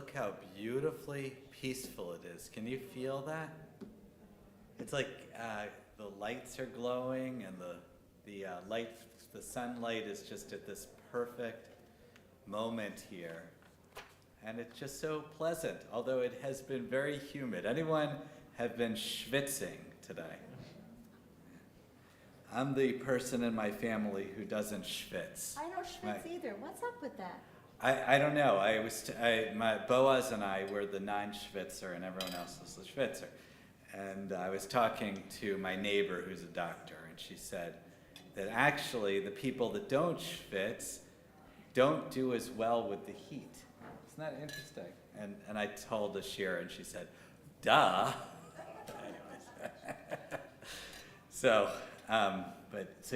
look how beautifully peaceful it is. Can you feel that? It's like the lights are glowing, and the sunlight is just at this perfect moment here. And it's just so pleasant, although it has been very humid. Anyone have been schwitzing today? I'm the person in my family who doesn't schwitz. I don't schwitz either. What's up with that? I don't know. My Boaz and I were the non-schwitzer, and everyone else was the schwitzer. And I was talking to my neighbor who's a doctor, and she said that actually the people that don't schwitz don't do as well with the heat. Isn't that interesting? And I told Ashira, and she said, duh. Anyways. So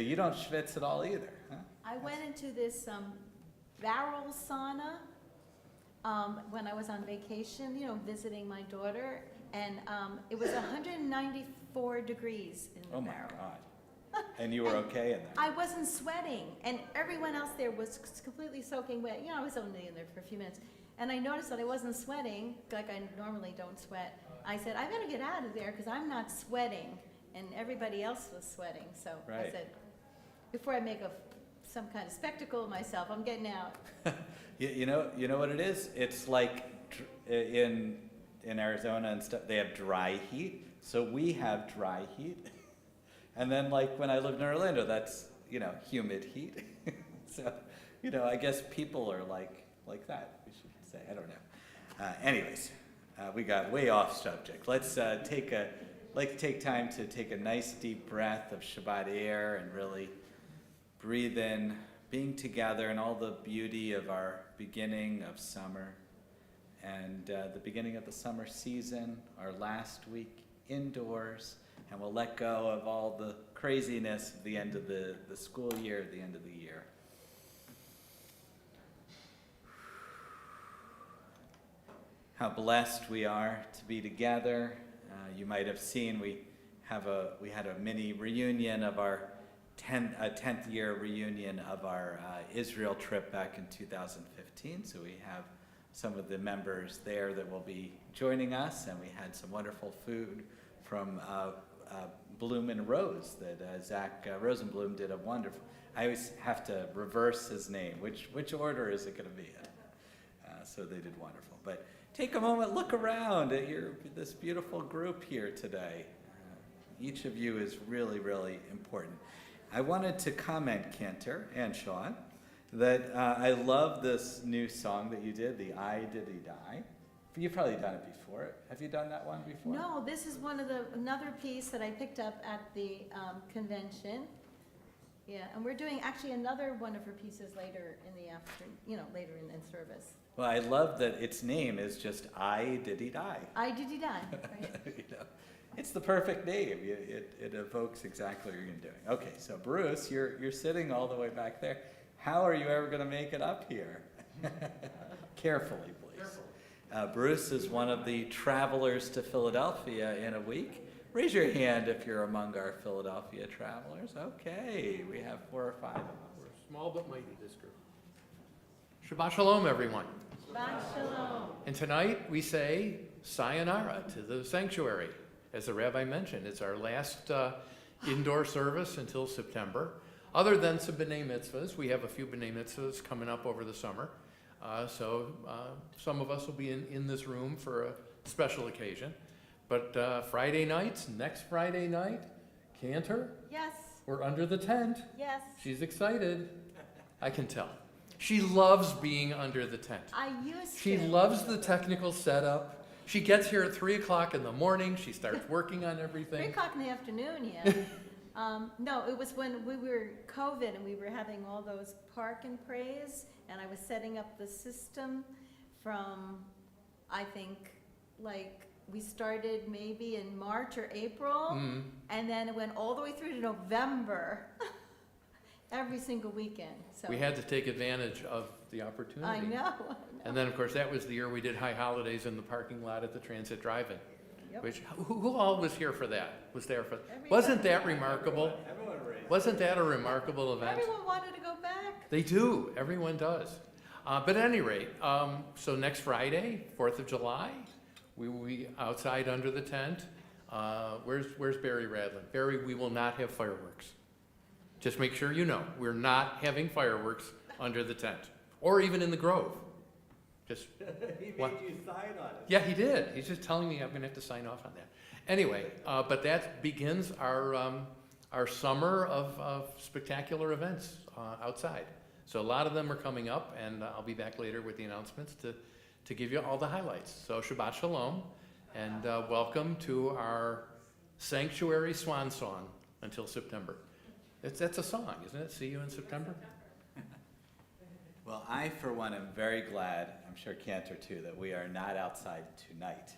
you don't schwitz at all either, huh? I went into this barrel sauna when I was on vacation, visiting my daughter, and it was 194 degrees in the barrel. Oh my God. And you were okay in there? I wasn't sweating, and everyone else there was completely soaking wet. I was only in there for a few minutes, and I noticed that I wasn't sweating, like I normally don't sweat. I said, I better get out of there because I'm not sweating, and everybody else was sweating. So right. I said, before I make some kind of spectacle of myself, I'm getting out. You know what it is? It's like in Arizona and stuff, they have dry heat. So we have dry heat. And then like when I lived in Orlando, that's, humid heat. So, I guess people are like that, we should say. I don't know. Anyways, we got way off subject. Let's take time to take a nice deep breath of Shabbat air and really breathe in being together and all the beauty of our beginning of summer and the beginning of the summer season, our last week indoors, and we'll let go of all the craziness at the end of the school year, at the end of the year. How blessed we are to be together. You might have seen we had a mini reunion of our 10th year reunion of our Israel trip back in 2015. So we have some of the members there that will be joining us, and we had some wonderful food from Bloom and Rose that Zach Rosenblum did a wonderful. I always have to reverse his name. Which order is it going to be in? So they did wonderful. But take a moment, look around at this beautiful group here today. Each of you is really, really important. I wanted to comment, Cantor and Sean, that I love this new song that you did, the I Diddy Die. You've probably done it before. Have you done that one before? No, this is another piece that I picked up at the convention. Yeah, and we're doing actually another one of her pieces later in the afternoon, later in service. Well, I love that its name is just I Diddy Die. I Diddy Die, right? It's the perfect name. It evokes exactly what you're doing. Okay, so Bruce, you're sitting all the way back there. How are you ever going to make it up here? Carefully, please. Carefully. Bruce is one of the travelers to Philadelphia in a week. Raise your hand if you're among our Philadelphia travelers. Okay, we have 4 or 5 of us. We're small but mighty, this group. Shabbat Shalom, everyone. Shabbat Shalom. And tonight we say sayonara to the sanctuary. As the rabbi mentioned, it's our last indoor service until September. Other than some B'nai Mitzvahs, we have a few B'nai Mitzvahs coming up over the summer. So some of us will be in this room for a special occasion. But Friday nights, next Friday night, Cantor? Yes. We're under the tent. Yes. She's excited. I can tell. She loves being under the tent. I used to. She loves the technical setup. She gets here at 3 o'clock in the morning. She starts working on everything. 3 o'clock in the afternoon, yeah. No, it was when we were COVID and we were having all those park and praise, and I was setting up the system from, I think, we started maybe in March or April, and then it went all the way through to November, every single weekend. So We had to take advantage of the opportunity. I know. And then, of course, that was the year we did high holidays in the parking lot at the Transit Drive-In. Yep. Which, who all was here for that? Everybody. Wasn't that remarkable? Everyone raised. Wasn't that a remarkable event? Everyone wanted to go back. They do. Everyone does. But at any rate, so next Friday, 4th of July, we will be outside under the tent. Where's Barry Radlin? Barry, we will not have fireworks. Just make sure you know, we're not having fireworks under the tent, or even in the Grove. Just He made what? you sign on it. Yeah, he did. He's just telling me I'm gonna have to sign off on that. Anyway, but that begins our summer of spectacular events outside. So a lot of them are coming up, and I'll be back later with the announcements to give you all the highlights. So Shabbat Shalom, and welcome to our sanctuary swan song until September. That's a song, isn't it? See you in September? Well, I, for one, am very glad, I'm sure Cantor too, that we are not outside tonight.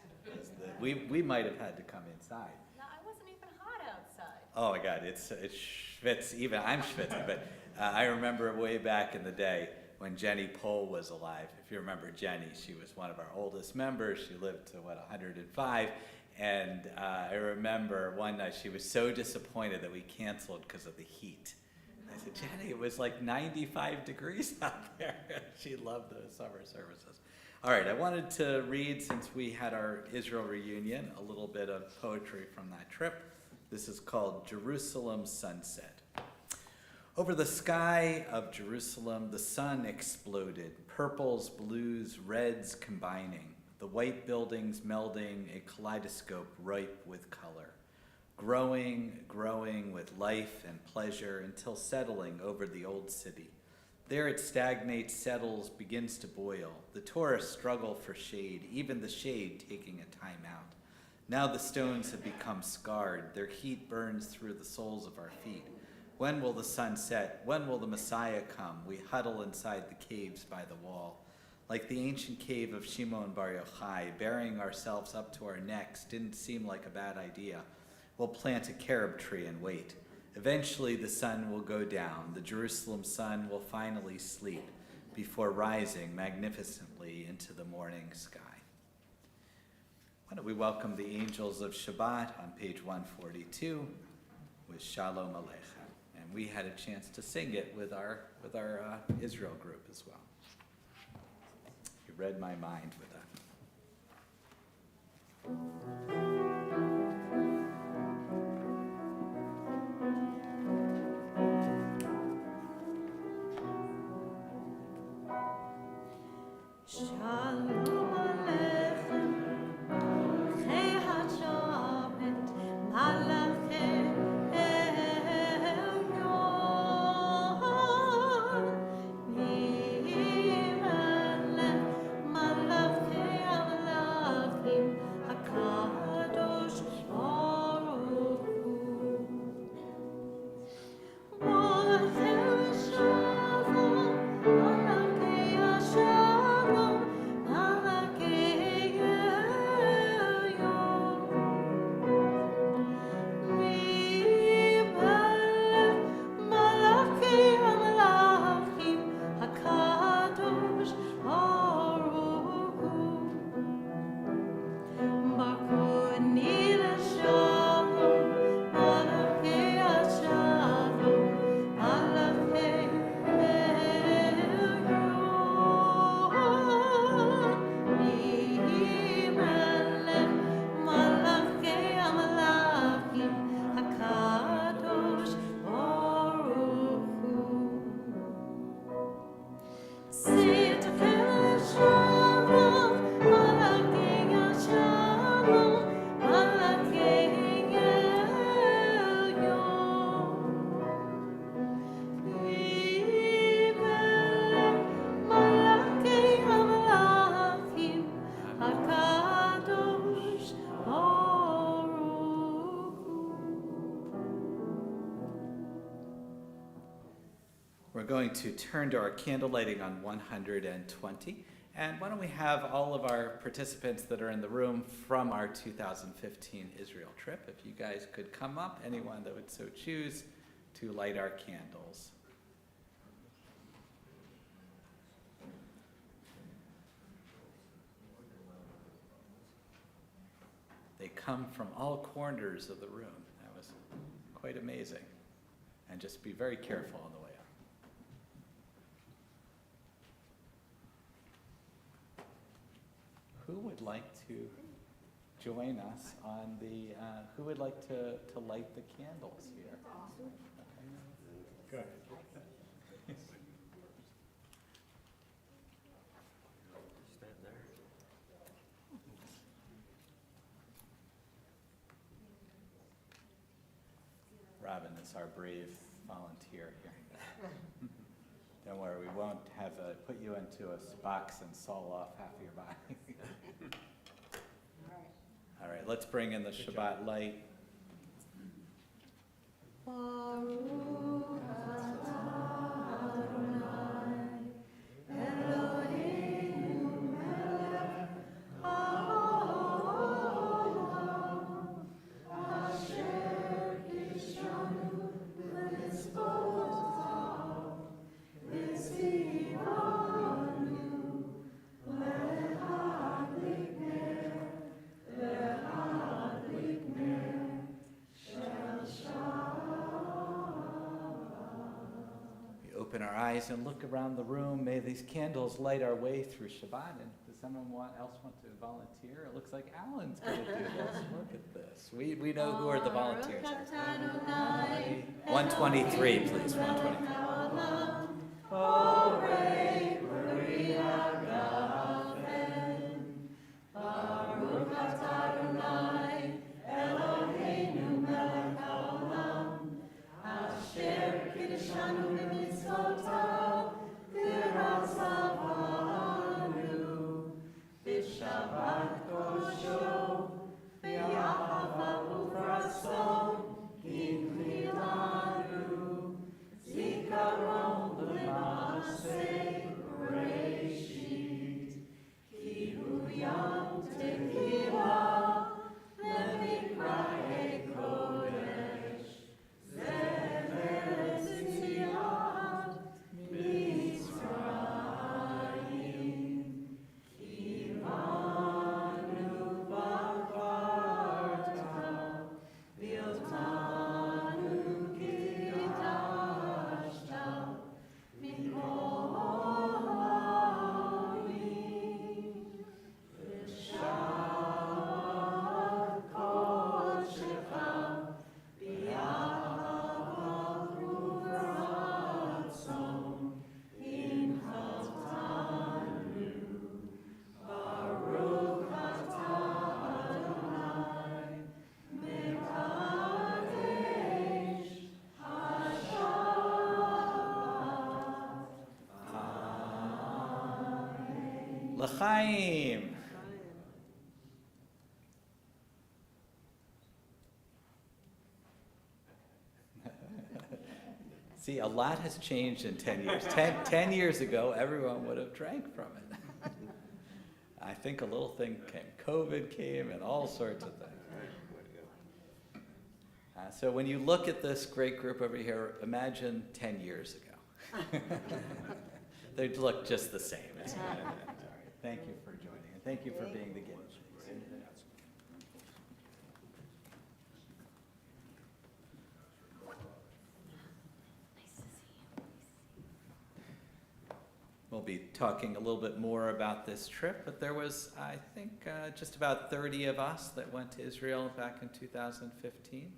We might have had to come inside. No, I wasn't even hot outside. Oh my God, it's schwitz, even I'm schwitzing, but I remember way back in the day when Jenny Pohl was alive. If you remember Jenny, she was one of our oldest members. She lived to, 105? And I remember one night she was so disappointed that we canceled because of the heat. I said, Jenny, it was like 95 degrees out there. She loved the summer services. All right, I wanted to read, since we had our Israel reunion, a little bit of poetry from that trip. This is called Jerusalem Sunset. Over the sky of Jerusalem, the sun exploded, purples, blues, reds combining, the white buildings melding, a kaleidoscope ripe with color. Growing with life and pleasure until settling over the old city. There it stagnates, settles, begins to boil. The tourists struggle for shade, even the shade taking a time out. Now the stones have become scarred. Their heat burns through the soles of our feet. When will the sun set? When will the Messiah come? We huddle inside the caves by the wall. Like the ancient cave of Shimon Bar Yochai, burying ourselves up to our necks didn't seem like a bad idea. We'll plant a carob tree and wait. Eventually the sun will go down. The Jerusalem sun will finally sleep before rising magnificently into the morning sky. Why don't we welcome the angels of Shabbat on page 142 with Shalom Aleichem. And we had a chance to sing it with our Israel group as well. You read my mind with that. We're going to turn to our candle lighting on 120. And why don't we have all of our participants that are in the room from our 2015 Israel trip, if you guys could come up, anyone that would so choose, to light our candles. They come from all corners of the room. That was quite amazing. And just be very careful on the way up. would like to join us on the, who would like to light the candles here? Good. Robin is our brave volunteer here. Don't worry, we won't have put you into a box and saw off half of your body. All right, let's bring in the Shabbat light. Open our eyes and look around the room. May these candles light our way through Shabbat. And does someone else want to volunteer? It looks like Alan's going to do this. Look at this. We know who are the volunteers. 123, please. 123. L'chaim. See, a lot has changed in 10 years. 10 years ago, everyone would have drank from it. I think a little thing came, COVID came, and all sorts of things. So when you look at this great group over here, imagine 10 years ago. They'd look just the same. Isn't it? All right. Thank you for joining, and thank you for being the guest. We'll be talking a little bit more about this trip, but there was, I think, just about 30 of us that went to Israel back in 2015,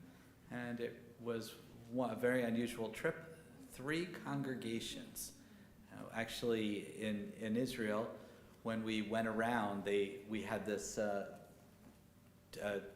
and it was a very unusual trip. 3 congregations. Actually, in Israel, when we went around, we had this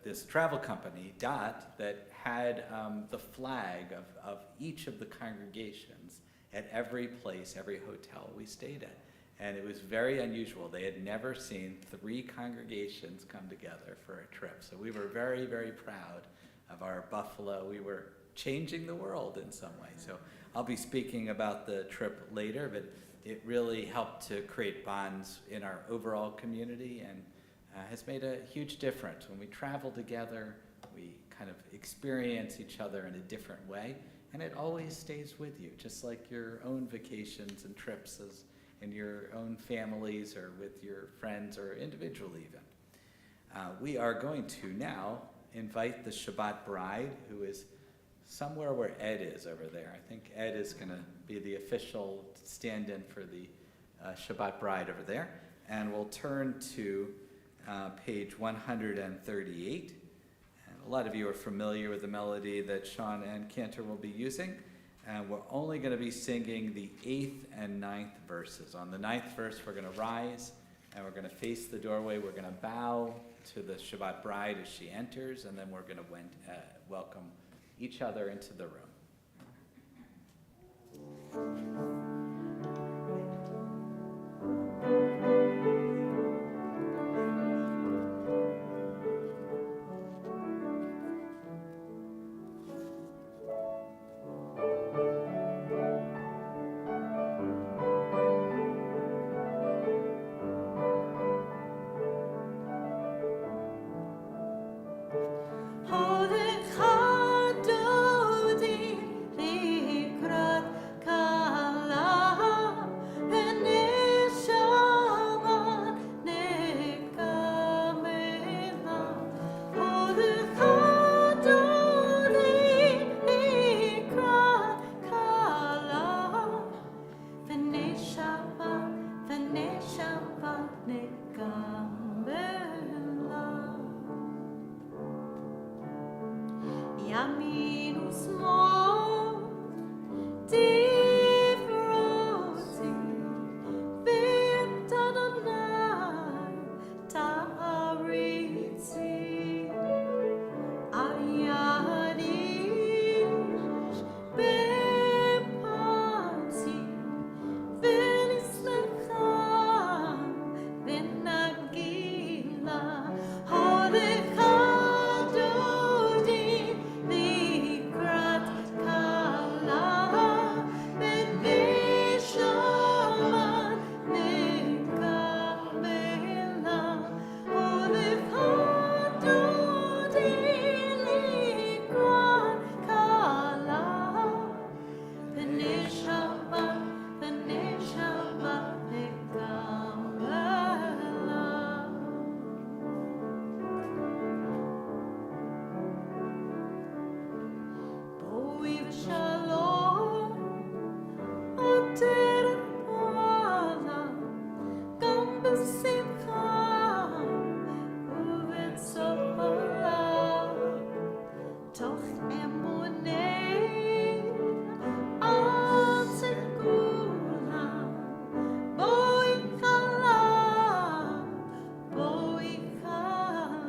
this travel company, DOT, that had the flag of each of the congregations at every place, every hotel we stayed at. And it was very unusual. They had never seen 3 congregations come together for a trip. So we were very, very proud of our Buffalo. We were changing the world in some way. So I'll be speaking about the trip later, but it really helped to create bonds in our overall community and has made a huge difference. When we travel together, we kind of experience each other in a different way, and it always stays with you, just like your own vacations and trips in your own families or with your friends or individually even. We are going to now invite the Shabbat bride, who is somewhere where Ed is over there. I think Ed is going to be the official stand-in for the Shabbat bride over there. And we'll turn to page 138. And a lot of you are familiar with the melody that Sean and Cantor will be using. And we're only going to be singing the 8th and 9th verses. On the 9th verse, we're going to rise and we're going to face the doorway. We're going to bow to the Shabbat bride as she enters, and then we're going to welcome each other into the room.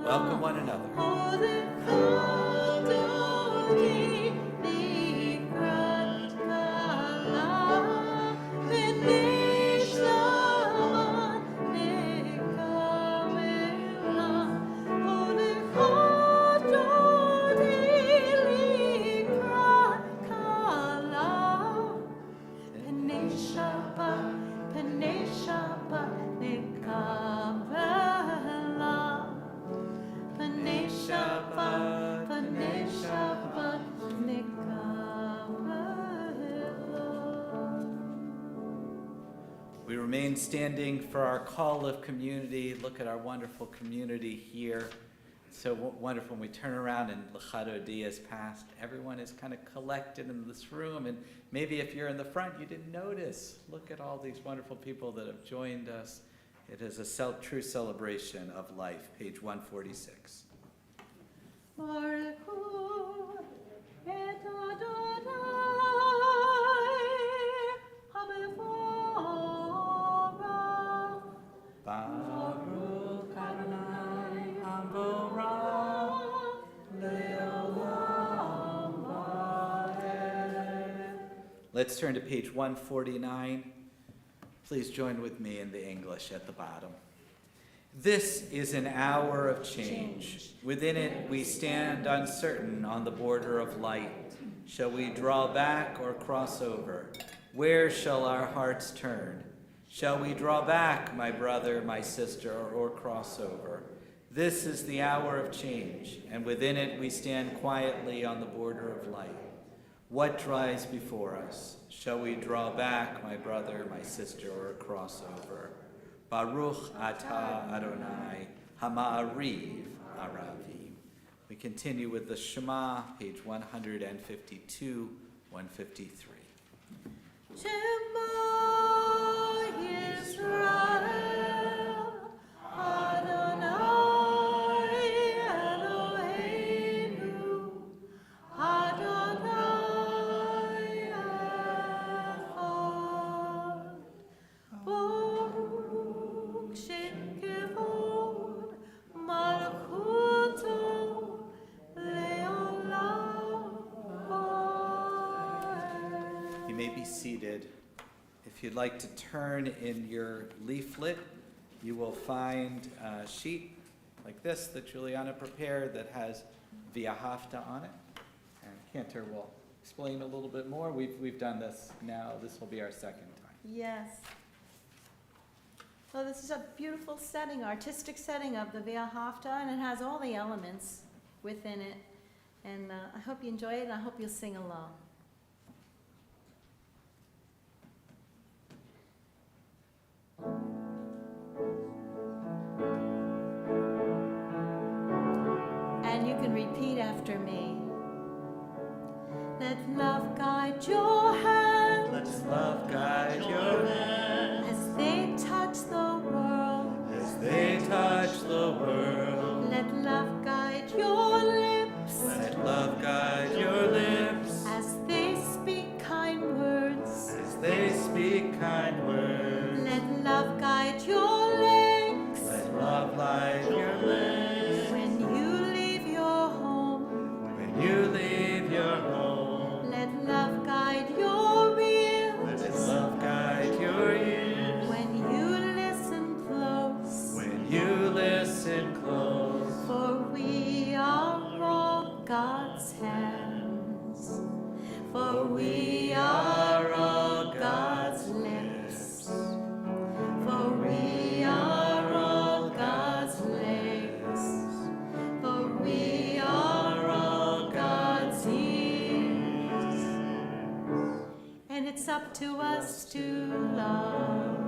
Welcome one another. We remain standing for our call of community. Look at our wonderful community here. It's so wonderful when we turn around and L'Chadodi has passed. Everyone is kind of collected in this room, and maybe if you're in the front, you didn't notice. Look at all these wonderful people that have joined us. It is a true celebration of life. Page 146. Baruch Adonai Hamborah Le'olam Va'ed. Let's turn to page 149. Please join with me in the English at the bottom. This is an hour of change. Within it we stand uncertain on the border of light. Shall we draw back or cross over? Where shall our hearts turn? Shall we draw back, my brother, my sister, or cross over? This is the hour of change, and within it we stand quietly on the border of light. What lies before us? Shall we draw back, my brother, my sister, or cross over? Baruch atah Adonai Hama'ariv Aravim. We continue with the Shema, page 152, 153. Shema Yisrael, Adonai if you'd like to turn in your leaflet, you will find a sheet like this that Juliana prepared that has Via Hafta on it. And Cantor will explain a little bit more. We've done this now. This will be our second time. Yes. So this is a beautiful setting, artistic setting of the Via Hafta, and it has all the elements within it. And I hope you enjoy it, and I hope you'll sing along. And you can repeat after me. Let love guide your hands. Let love guide your hands As they touch the world. as they touch the world. Let love guide your lips. Let love guide your lips As they speak kind words. as they speak kind words. Let love guide your legs. Let love light your legs When you leave your home. when you leave your home. Let love guide your ears. Let love guide your ears When you listen close. when you listen close. For we are all God's hands. For we are all God's lips. For we are all God's legs. For we are all God's ears. And it's up to us to love.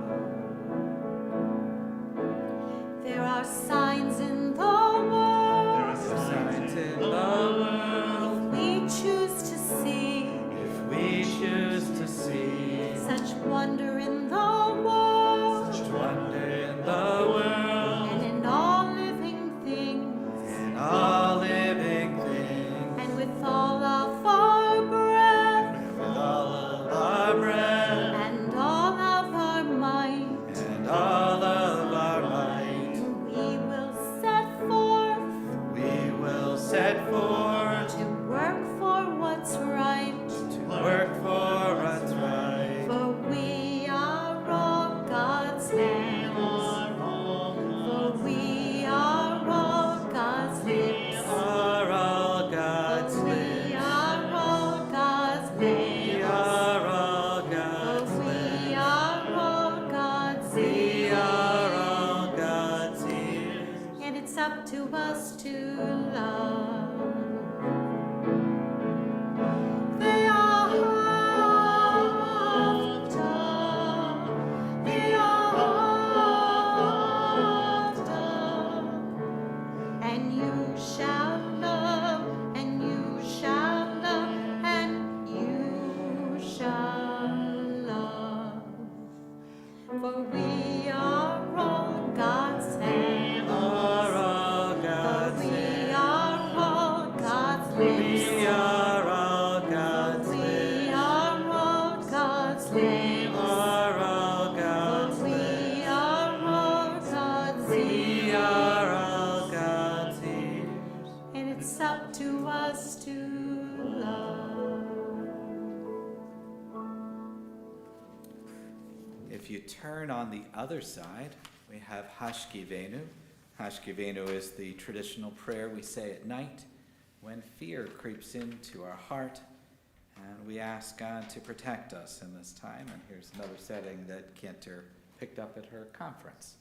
There are signs in the world. Signs in the world We choose to see if we choose to see such wonder in the world such wonder in the world and in all living things, in all living things. and with all of our breath With all of our breath and all of our might, and all of our might, we will set forth we will set forth to work for what's right. to work for what's right. For we are all God's hands. For we are all God's lips. Are all God's For we lips. are all God's We lips. are all God's For we lips. are all God's We ears. are all God's ears. And it's up to us to love. They are done. They are done. And you shall love, and you shall love, and you shall love. For we are all God's hands. Are all For God's we lips. are all God's lips. We are all God's We lips. are all God's lips. Are all For God's we lips. are all God's We ears. are all God's ears. And it's up to us to love. If you turn on the other side, we have Hashkivenu. Hashkivenu is the traditional prayer we say at night when fear creeps into our heart, and we ask God to protect us in this time. And here's another setting that Cantor picked up at her conference.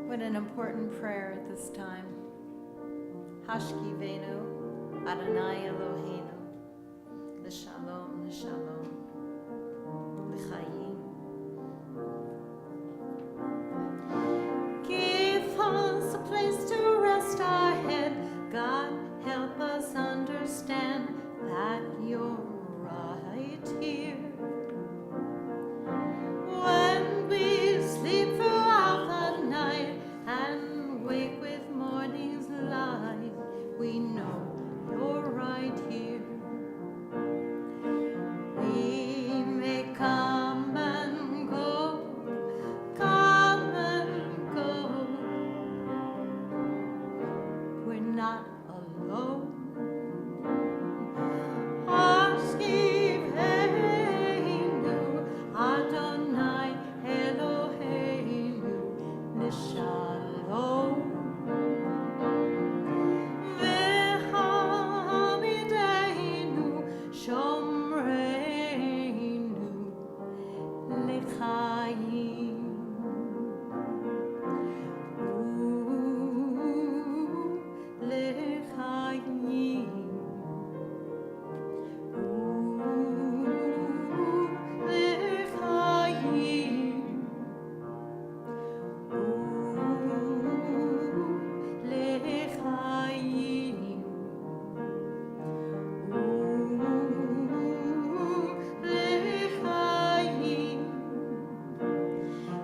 What an important prayer at this time. Hashkivenu, Adonai Eloheinu, L'shalom, L'shalom, L'chaim. Give us a place to rest our head. God, help us understand that you're right here. When we sleep throughout the night and wake with morning's light, we know you're right here. We we're not alone. Hashkivenu Adonai Eloheinu Nishalom V'hamidenu Shomreinu L'chaim.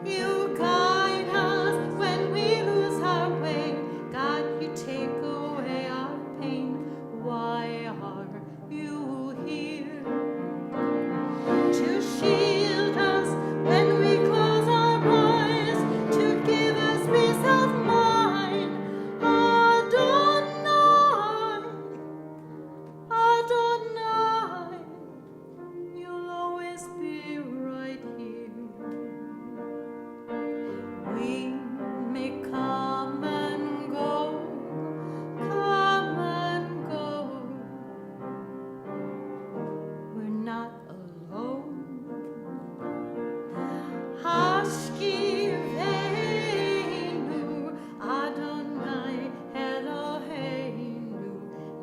You guide us when we lose our way. God, you take away our pain. Why are you here? To shield us when we close our eyes, to give us peace of mind. Adonai, Adonai, you'll always be right here. We may come and go, come and go. We're not alone. Hashkivenu Adonai Eloheinu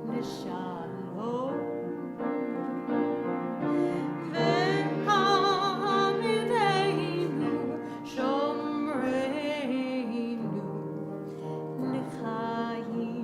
Nishalom V'hamidenu Shomreinu L'chaim.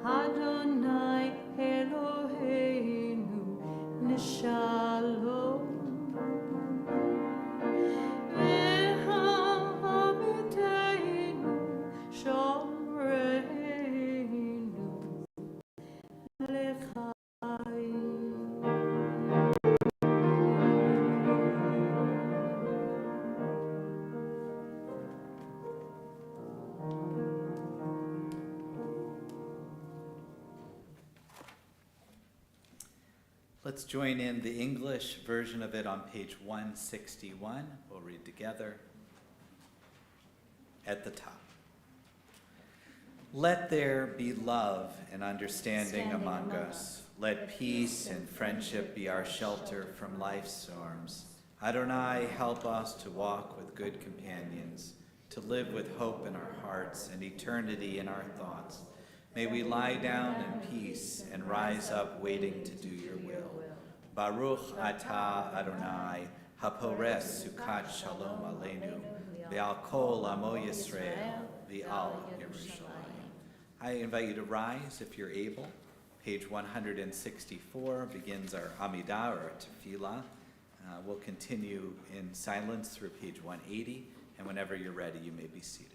Adonai Eloheinu Nishalom V'hamidenu Shomreinu L'chaim. Let's join in the English version of it on page 161. We'll read together at the top. Let there be love and understanding among us. Let peace and friendship be our shelter from life's storms. Adonai, help us to walk with good companions, to live with hope in our hearts and eternity in our thoughts. May we lie down in peace and rise up waiting to do your will. Baruch atah Adonai, hapores sukat shalom aleinu, ve'al kol amo Yisrael, ve'al Yerushalayim. I invite you to rise if you're able. Page 164 begins our Amidah or Tefillah. We'll continue in silence through page 180, and whenever you're ready, you may be seated.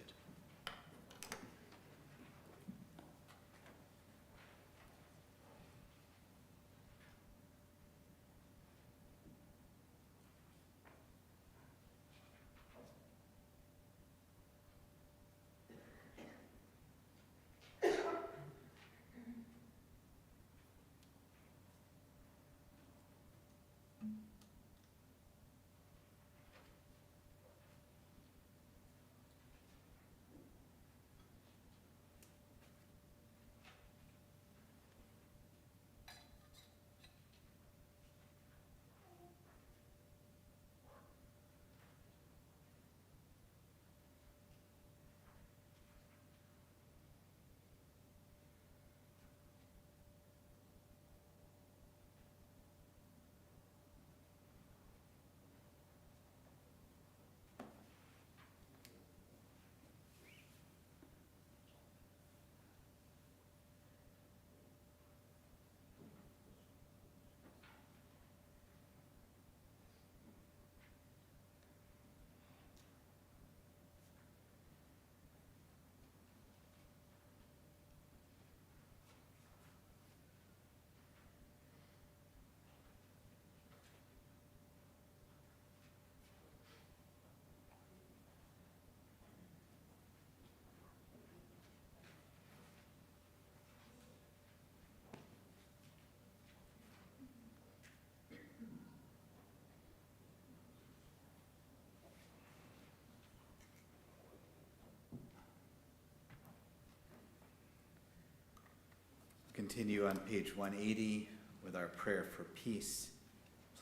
continue on page 180 with our prayer for peace.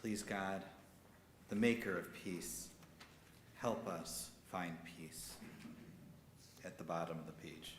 Please, God, the maker of peace, help us find peace. At the bottom of the page.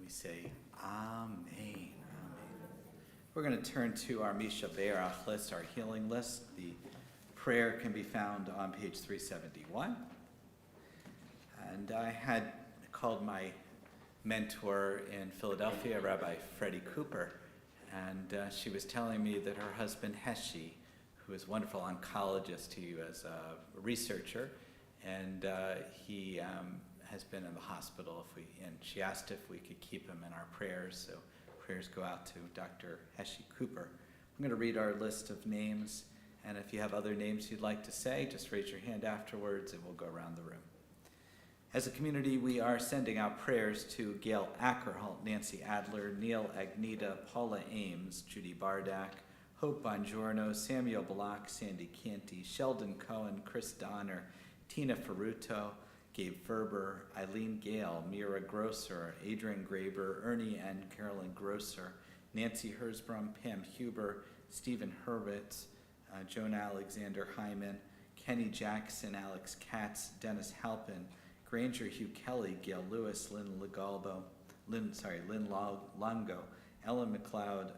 Say, Amen. Amen. We're going to turn to our Misha Be'erach list, our healing list. The prayer can be found on page 371. And I had called my mentor in Philadelphia, Rabbi Freddie Cooper, and she was telling me that her husband Heshi, who is a wonderful oncologist, he was a researcher, and he has been in the hospital, and she asked if we could keep him in our prayers, so prayers go out to Dr. Heshi Cooper. I'm going to read our list of names, and if you have other names you'd like to say, just raise your hand afterwards and we'll go around the room. As a community, we are sending out prayers to Gail Ackerholt, Nancy Adler, Neil Agnita, Paula Ames, Judy Bardak, Hope Bongiorno, Samuel Block, Sandy Canty, Sheldon Cohen, Chris Donner, Tina Ferruto, Gabe Ferber, Eileen Gale, Mira Grosser, Adrian Graber, Ernie and Carolyn Grosser, Nancy Hersbrum, Pam Huber, Stephen Hurwitz, Joan Alexander Hyman, Kenny Jackson, Alex Katz, Dennis Halpin, Granger Hugh Kelly, Gail Lewis, Lynn Longo, Ellen McLeod,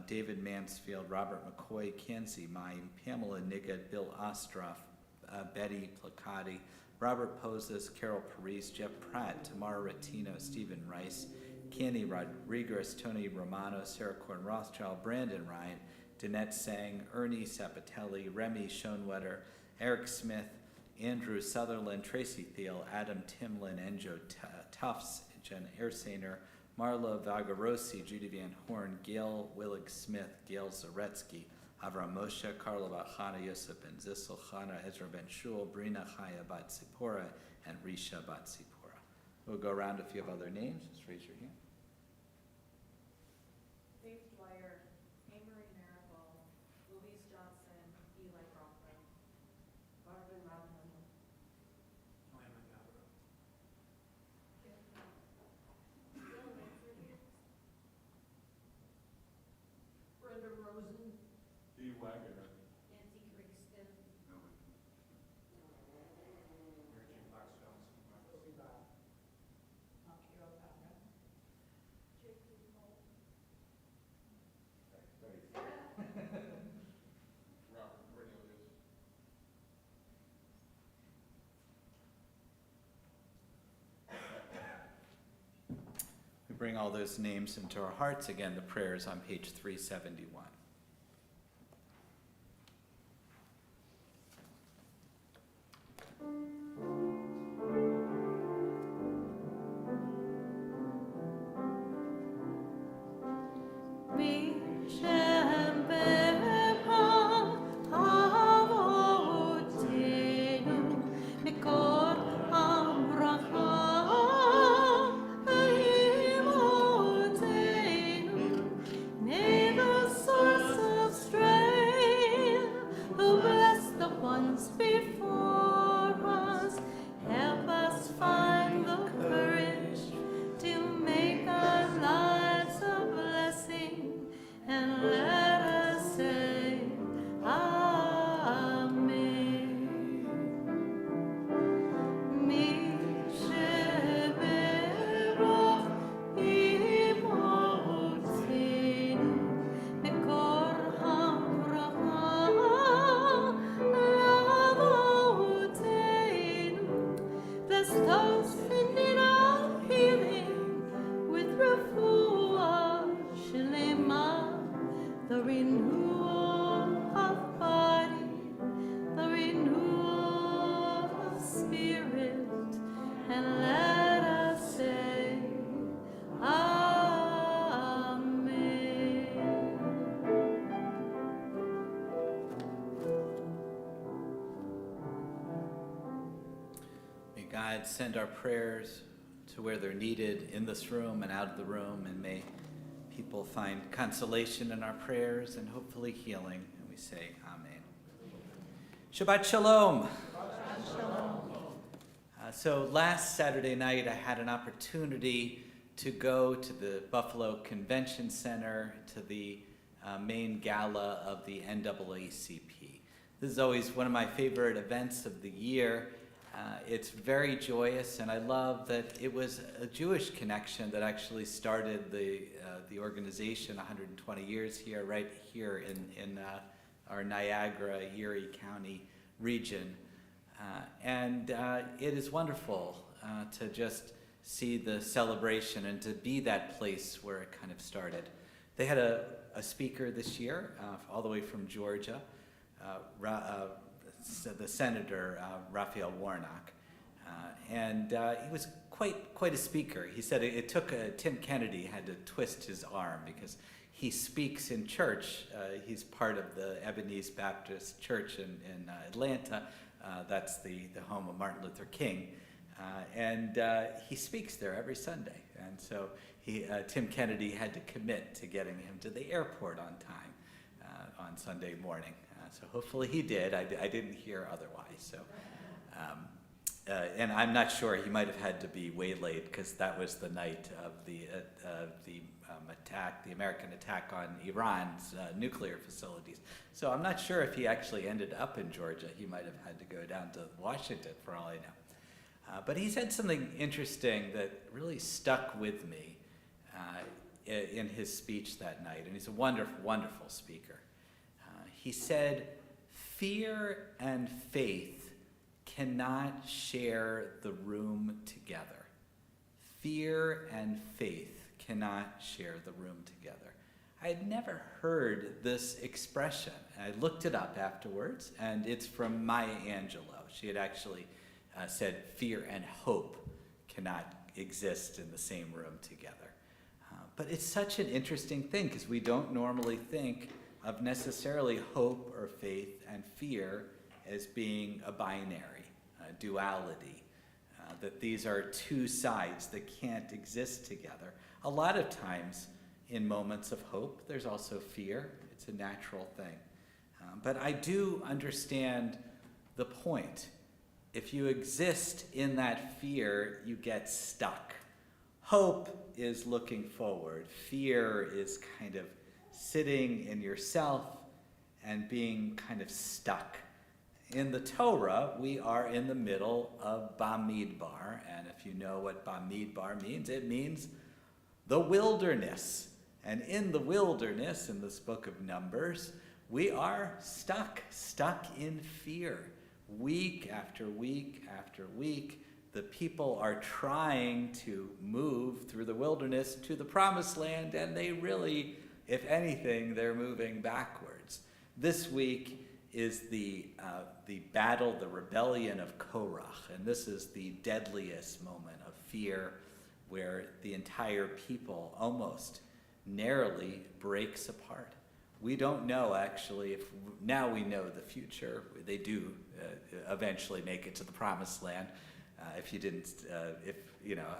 David Mansfield, Robert McCoy, Kansi Mayim, Pamela Niggett, Bill Ostroff, Betty Placati, Robert Poses, Carol Parise, Jeff Pratt, Tamara Rattino, Stephen Rice, Candy Rodriguez, Tony Romano, Sarah Korn Rothschild, Brandon Ryan, Danette Sang, Ernie Sapatelli, Remy Schoenwetter, Eric Smith, Andrew Sutherland, Tracy Thiel, Adam Timlin, Enjo Tufts, Jen Ersainer, Marla Vagarosi, Judy Van Horn, Gail Willig Smith, Gail Zaretsky, Avram Moshe, Carla Bachana, Yosef Ben Zissel, Chana, Ezra Ben Shul, Brina Chaya Bat Zipporah, and Risha Bat Zipporah. We'll go around if you have other names. Just raise your hand. Faith Dwyer, Amory Marable, Louise Johnson, Eli Crawford, Marvin Rodman, Brenda Rosen, Dee Wagner. Nancy Krigston, Reggie Blackstone. Kira Patra, Jake Cole, Robert Cornelius. We bring all those names into our hearts. Again, the prayer is on page 371. Bishem Be'epam Avotenu God send our prayers to where they're needed in this room and out of the room, and may people find consolation in our prayers and hopefully healing. And we say, Amen. Shabbat Shalom. So last Saturday night, I had an opportunity to go to the Buffalo Convention Center to the main gala of the NAACP. This is always one of my favorite events of the year. It's very joyous, and I love that it was a Jewish connection that actually started the organization 120 years here, right here in our Niagara, Erie County region. And it is wonderful to just see the celebration and to be that place where it kind of started. They had a speaker this year, all the way from Georgia, the Senator Raphael Warnock, and he was quite a speaker. He said it took Tim Kennedy had to twist his arm because he speaks in church. He's part of the Ebenezer Baptist Church in Atlanta. That's the home of Martin Luther King, and he speaks there every Sunday. And so Tim Kennedy had to commit to getting him to the airport on time on Sunday morning. So hopefully he did. I didn't hear otherwise. So, and I'm not sure, he might have had to be waylaid because that was the night of the attack, the American attack on Iran's nuclear facilities. So I'm not sure if he actually ended up in Georgia. He might have had to go down to Washington for all I know. But he said something interesting that really stuck with me in his speech that night. And he's a wonderful, wonderful speaker. He said, fear and faith cannot share the room together. Fear and faith cannot share the room together. I had never heard this expression. I looked it up afterwards, and it's from Maya Angelou. She had actually said fear and hope cannot exist in the same room together. But it's such an interesting thing because we don't normally think of necessarily hope or faith and fear as being a binary, a duality, that these are two sides that can't exist together. A lot of times in moments of hope, there's also fear. It's a natural thing. But I do understand the point. If you exist in that fear, you get stuck. Hope is looking forward. Fear is kind of sitting in yourself and being kind of stuck. In the Torah, we are in the middle of Bamidbar, and if you know what Bamidbar means, it means the wilderness. And in the wilderness, in this book of Numbers, we are stuck in fear. Week after week after week, the people are trying to move through the wilderness to the promised land, and they really, if anything, they're moving backwards. This week is the battle, the rebellion of Korach, and this is the deadliest moment of fear where the entire people almost narrowly breaks apart. We don't know, actually, if now we know the future. They do eventually make it to the promised land. If you didn't,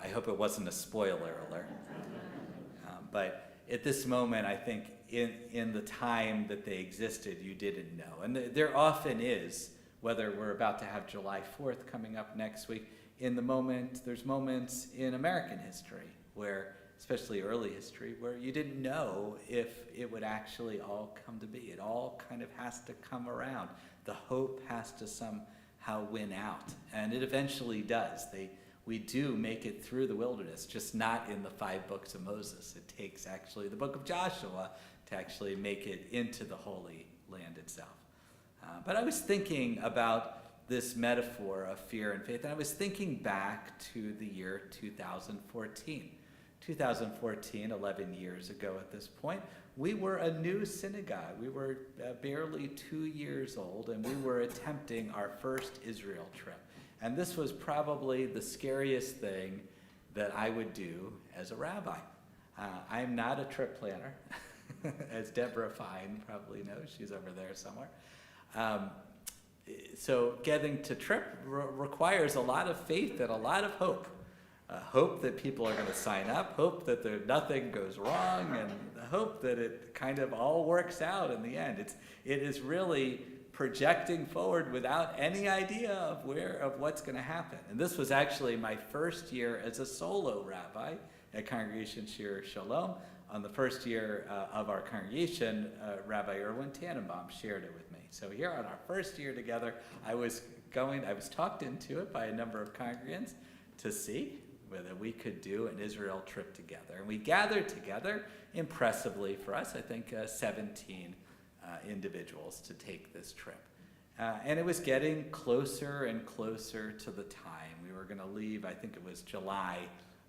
I hope it wasn't a spoiler alert. But at this moment, I think in the time that they existed, you didn't know. And there often is, whether we're about to have July 4th coming up next week, there's moments in American history where, especially early history, where you didn't know if it would actually all come to be. It all kind of has to come around. The hope has to somehow win out. And it eventually does. We do make it through the wilderness, just not in the 5 books of Moses. It takes actually the book of Joshua to actually make it into the Holy Land itself. But I was thinking about this metaphor of fear and faith, and I was thinking back to the year 2014. 2014, 11 years ago at this point, we were a new synagogue. We were barely 2 years old, and we were attempting our first Israel trip. And this was probably the scariest thing that I would do as a rabbi. I'm not a trip planner, as Deborah Fine probably knows. She's over there somewhere. so getting to trip requires a lot of faith and a lot of hope. Hope that people are going to sign up, hope that nothing goes wrong, and hope that it kind of all works out in the end. It is really projecting forward without any idea of what's going to happen. And this was actually my first year as a solo rabbi at Congregation Shir Shalom. On the first year of our congregation, Rabbi Erwin Tannenbaum shared it with me. So here on our first year together, I was talked into it by a number of congregants to see whether we could do an Israel trip together. And we gathered together, impressively for us, I think 17 individuals to take this trip. And it was getting closer and closer to the time. We were going to leave, I think it was July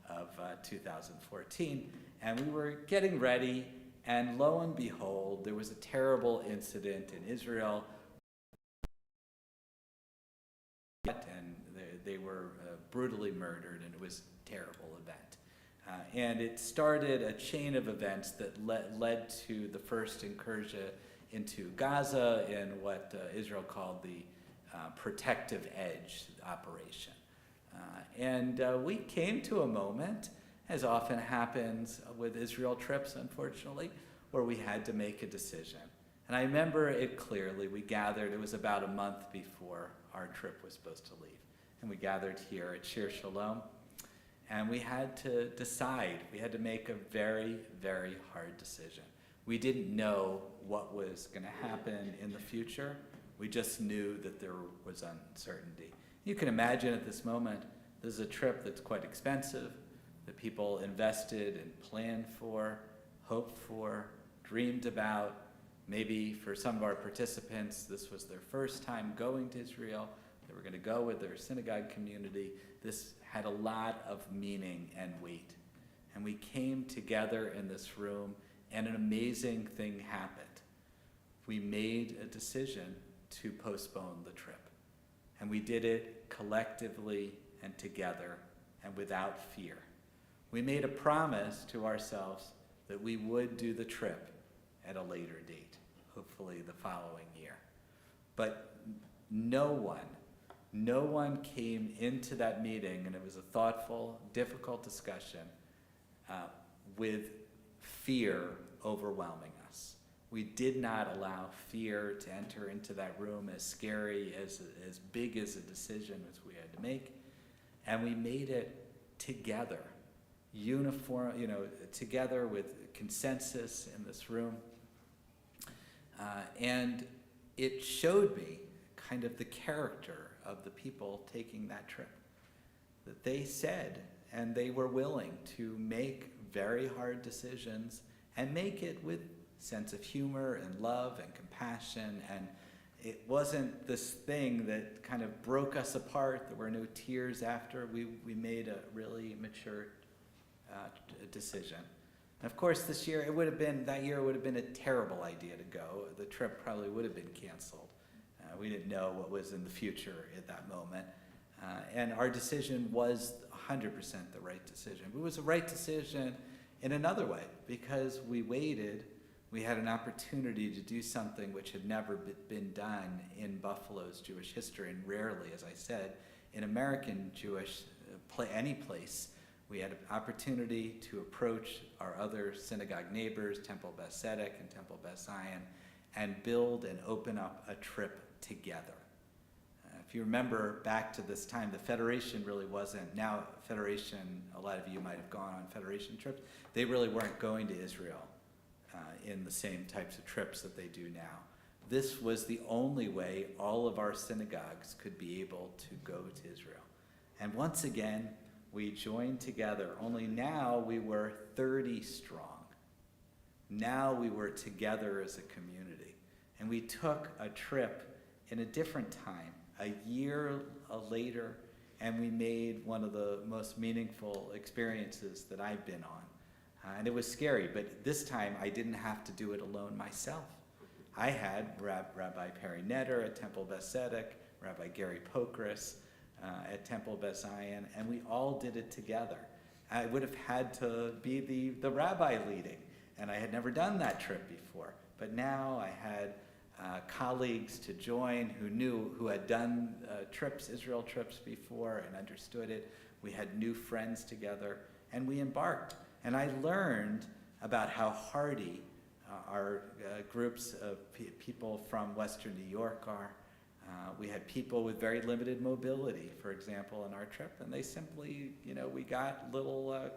of 2014, and we were getting ready, and lo and behold, there was a terrible incident in Israel, and they were brutally murdered, and it was a terrible event. And it started a chain of events that led to the first incursion into Gaza in what Israel called the protective edge operation. And we came to a moment, as often happens with Israel trips, unfortunately, where we had to make a decision. And I remember it clearly. We gathered, it was about a month before our trip was supposed to leave. And we gathered here at Shir Shalom, and we had to decide. We had to make a very, very hard decision. We didn't know what was going to happen in the future. We just knew that there was uncertainty. You can imagine at this moment, this is a trip that's quite expensive, that people invested and planned for, hoped for, dreamed about. Maybe for some of our participants, this was their first time going to Israel. They were going to go with their synagogue community. This had a lot of meaning and weight. And we came together in this room, and an amazing thing happened. We made a decision to postpone the trip. And we did it collectively and together and without fear. We made a promise to ourselves that we would do the trip at a later date, hopefully the following year. But no one came into that meeting, and it was a thoughtful, difficult discussion, with fear overwhelming us. We did not allow fear to enter into that room, as scary, as big as a decision as we had to make. And we made it together, together with consensus in this room. And it showed me kind of the character of the people taking that trip. That they said, and they were willing to make very hard decisions and make it with sense of humor and love and compassion. And it wasn't this thing that kind of broke us apart. There were no tears after. We made a really mature decision. And of course, that year it would have been a terrible idea to go. The trip probably would have been canceled. We didn't know what was in the future at that moment. And our decision was 100% the right decision. It was the right decision in another way, because we waited. We had an opportunity to do something which had never been done in Buffalo's Jewish history, and rarely, as I said, in American Jewish any place. We had an opportunity to approach our other synagogue neighbors, Temple Beth Tzedek and Temple Beth Zion, and build and open up a trip together. If you remember back to this time, the Federation really wasn't. Now, Federation, a lot of you might have gone on Federation trips. They really weren't going to Israel in the same types of trips that they do now. This was the only way all of our synagogues could be able to go to Israel. And once again, we joined together, only now we were 30 strong. Now we were together as a community. And we took a trip in a different time, a year later, and we made one of the most meaningful experiences that I've been on. And it was scary, but this time I didn't have to do it alone myself. I had Rabbi Perry Netter at Temple Beth Tzedek, Rabbi Gary Pokris at Temple Beth Zion, and we all did it together. I would have had to be the rabbi leading, and I had never done that trip before. But now I had colleagues to join who had done Israel trips before and understood it. We had new friends together, and we embarked. And I learned about how hardy our groups of people from Western New York are. We had people with very limited mobility, for example, on our trip, and they simply, we got little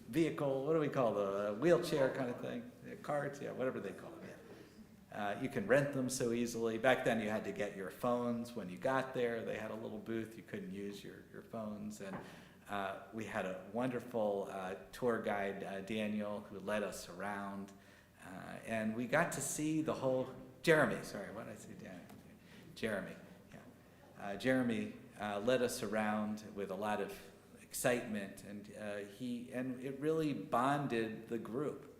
vehicle, what do we call the wheelchair kind of thing? Carts, yeah, whatever they call them. Yeah. You can rent them so easily. Back then you had to get your phones when you got there. They had a little booth. You couldn't use your phones. And we had a wonderful tour guide, Daniel, who led us around. And we got to see the whole, Jeremy, sorry, what did I say, Daniel? Jeremy, yeah. Jeremy led us around with a lot of excitement, and it really bonded the group.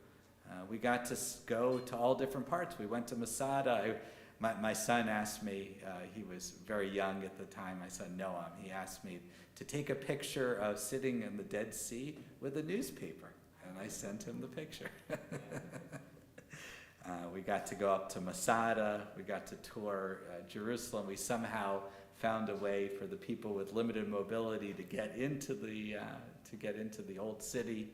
We got to go to all different parts. We went to Masada. My son asked me, he was very young at the time, my son Noam, he asked me to take a picture of sitting in the Dead Sea with a newspaper, and I sent him the picture. We got to go up to Masada. We got to tour Jerusalem. We somehow found a way for the people with limited mobility to get into the old city.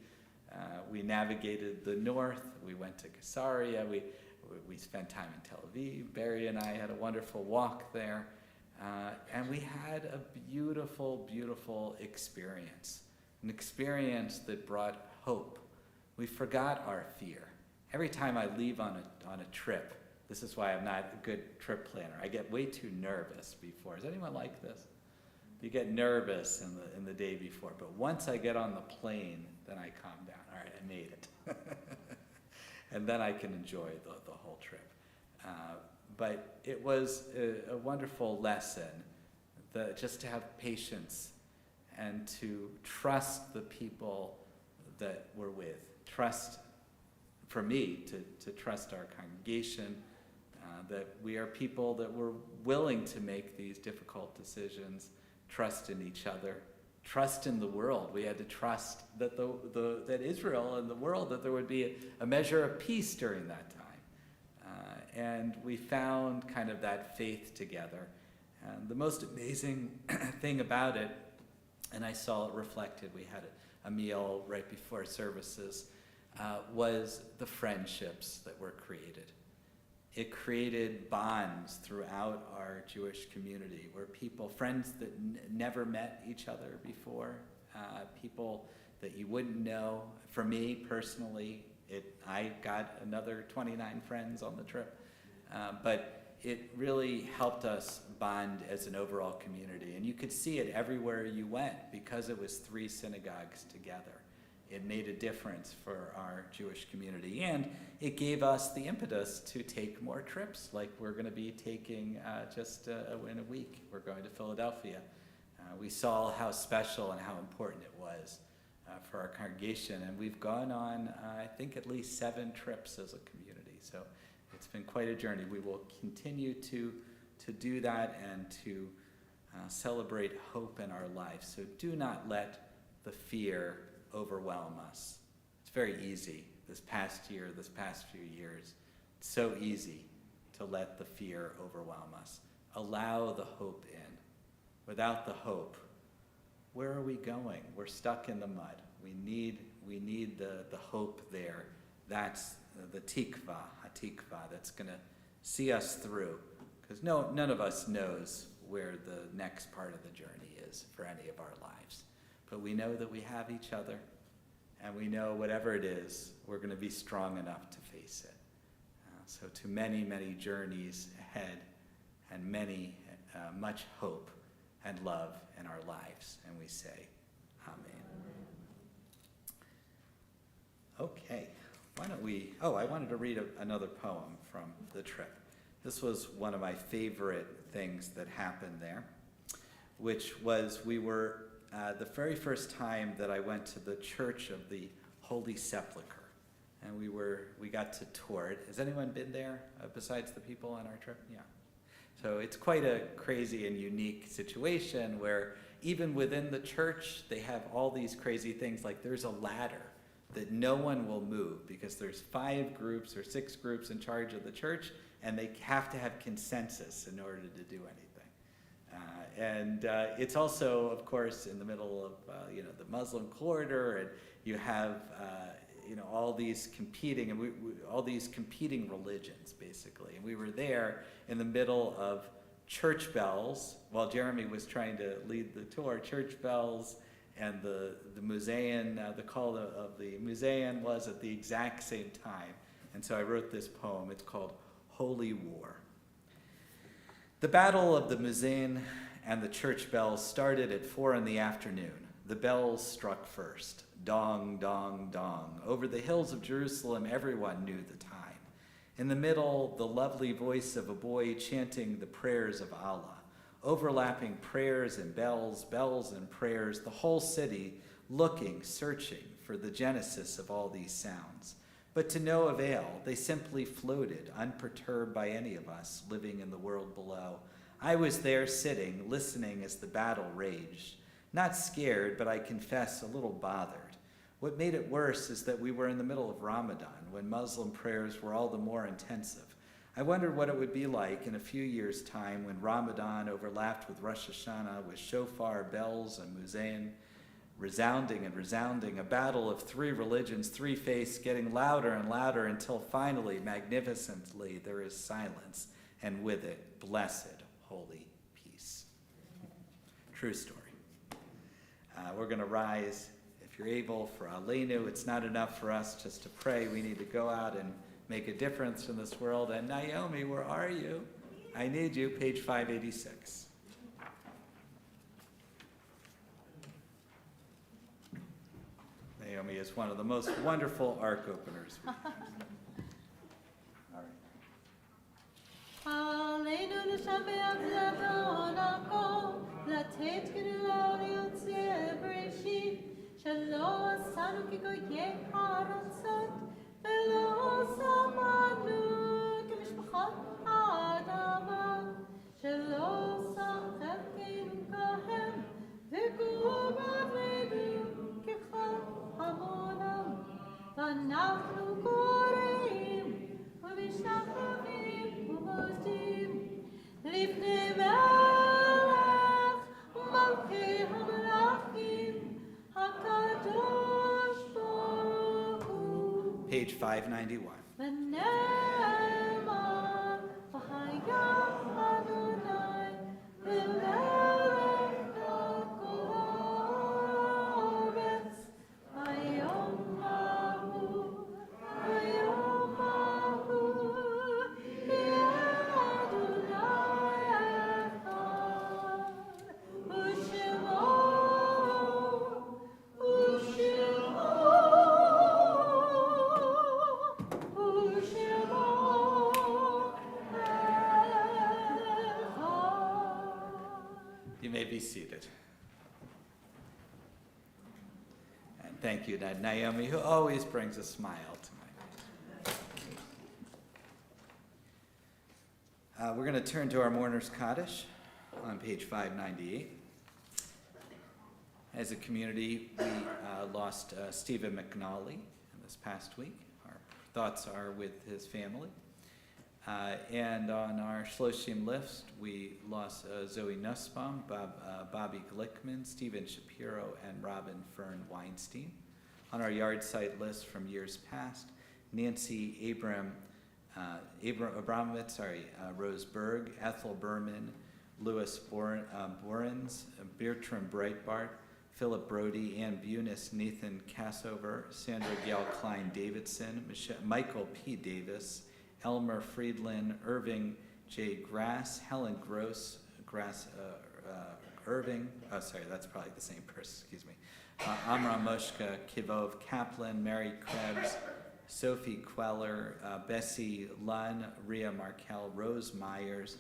We navigated the north. We went to Caesarea. We spent time in Tel Aviv. Barry and I had a wonderful walk there. And we had a beautiful, beautiful experience, an experience that brought hope. We forgot our fear. Every time I leave on a trip, this is why I'm not a good trip planner. I get way too nervous before. Is anyone like this? You get nervous in the day before, but once I get on the plane, then I calm down. All right, I made it. And then I can enjoy the whole trip. But it was a wonderful lesson, just to have patience and to trust the people that we're with. Trust, for me, to trust our congregation, that we are people that were willing to make these difficult decisions, trust in each other, trust in the world. We had to trust that that Israel and the world, that there would be a measure of peace during that time. And we found kind of that faith together. And the most amazing thing about it, and I saw it reflected, we had a meal right before services, was the friendships that were created. It created bonds throughout our Jewish community where friends that never met each other before, people that you wouldn't know. For me personally, I got another 29 friends on the trip, but it really helped us bond as an overall community. And you could see it everywhere you went because it was 3 synagogues together. It made a difference for our Jewish community, and it gave us the impetus to take more trips, like we're going to be taking in a week. We're going to Philadelphia. We saw how special and how important it was for our congregation, and we've gone on, I think, at least 7 trips as a community. So it's been quite a journey. We will continue to do that and to celebrate hope in our life. So do not let the fear overwhelm us. It's very easy this past few years. It's so easy to let the fear overwhelm us. Allow the hope in. Without the hope, where are we going? We're stuck in the mud. We need the hope there. That's the tikva, that's going to see us through. Because none of us knows where the next part of the journey is for any of our lives. But we know that we have each other, and we know whatever it is, we're going to be strong enough to face it. So to many, many journeys ahead, and much hope and love in our lives. And we say, Amen. Okay, why don't we, I wanted to read another poem from the trip. This was one of my favorite things that happened there, which was the very first time that I went to the Church of the Holy Sepulchre, and we got to tour it. Has anyone been there besides the people on our trip? Yeah. So it's quite a crazy and unique situation where even within the church, they have all these crazy things, like there's a ladder that no one will move because there's 5 groups or 6 groups in charge of the church, and they have to have consensus in order to do anything. It's also, of course, in the middle of the Muslim quarter, and you have all these competing all these competing religions basically. And we were there in the middle of church bells while Jeremy was trying to lead the tour. Church bells and the muezzin, the call of the muezzin was at the exact same time. And so I wrote this poem. It's called Holy War. The battle of the muezzin and the church bells started at 4 p.m. The bells struck first. Dong, dong, dong. Over the hills of Jerusalem, everyone knew the time. In the middle, the lovely voice of a boy chanting the prayers of Allah. Overlapping prayers and bells, bells and prayers, the whole city looking, searching for the genesis of all these sounds. But to no avail, they simply floated, unperturbed by any of us living in the world below. I was there sitting, listening as the battle raged. Not scared, but I confess a little bothered. What made it worse is that we were in the middle of Ramadan, when Muslim prayers were all the more intensive. I wondered what it would be like in a few years' time when Ramadan overlapped with Rosh Hashanah, with shofar, bells, and muezzin, resounding and resounding, a battle of 3 religions, 3 faiths, getting louder and louder until finally, magnificently, there is silence, and with it, blessed, holy peace. True story. We're going to rise, if you're able, for Aleinu. It's not enough for us just to pray. We need to go out and make a difference in this world. And Naomi, where are you? I need you, page 586. Naomi is one of the most wonderful ark openers we have. All right. עלינו לשבח לבונקו, לתת גדולה ליוצא בראשית, שלא עשנו כגויי הארצות, ולא שמענו כמשפחות האדמה, שלא שם חלקנו כהם, וגורלנו כחמונם, ואנחנו קוראים ומשתחווים ומודים לפני מלך ומלכי המלכים הקדוש ברוך הוא. Page 591. ונאמר והיה אדוני למלך על כל הארץ היום ההוא היום ההוא יהיה אדוני אחד ושמו You may be seated. And thank you, Naomi, who always brings a smile to my face. We're going to turn to our Mourner's Kaddish on page 598. As a community, we lost Stephen McNally this past week. Our thoughts are with his family. And on our Shloshim list, we lost Zoe Nussbaum, Bobby Glickman, Stephen Shapiro, and Robin Fern Weinstein. On our yard site list from years past, Nancy Abramovitz, Rose Berg, Ethel Berman, Louis Borens, Bertram Breitbart, Philip Brody, Ann Bunis, Nathan Cassover, Sandra Gail Klein Davidson, Michael P. Davis, Elmer Friedland, Irving J. Grass, Helen Gross, Irving, that's probably the same person, excuse me. Amram Moshka, Kivov Kaplan, Mary Krebs, Sophie Queller, Bessie Lunn, Rhea Markel, Rose Myers,